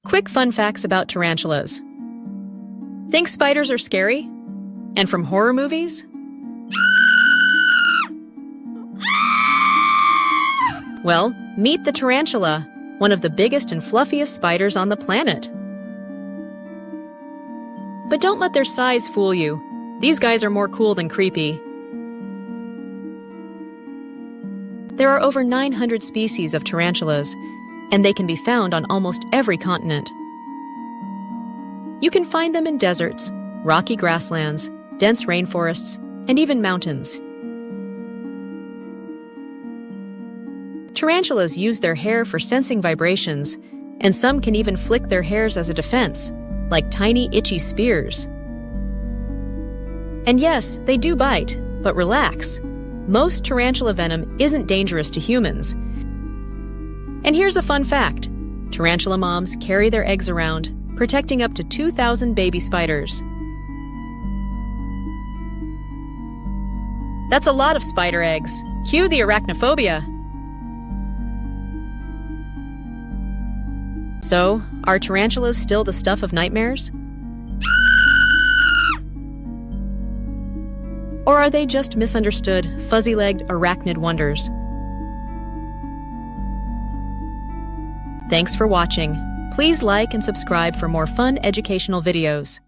Quick fun facts about tarantulas. Think spiders are scary? And from horror movies? Well, meet the tarantula, one of the biggest and fluffiest spiders on the planet. But don't let their size fool you. These guys are more cool than creepy. There are over 900 species of tarantulas, and they can be found on almost every continent. You can find them in deserts, rocky grasslands, dense rainforests, and even mountains. Tarantulas use their hair for sensing vibrations, and some can even flick their hairs as a defense, like tiny itchy spears. And yes, they do bite, but relax. Most tarantula venom isn't dangerous to humans. And here's a fun fact. Tarantula moms carry their eggs around, protecting up to 2,000 baby spiders. That's a lot of spider eggs. Cue the arachnophobia. So, are tarantulas still the stuff of nightmares? Or are they just misunderstood, fuzzy-legged arachnid wonders? Thanks for watching. Please like and subscribe for more fun educational videos.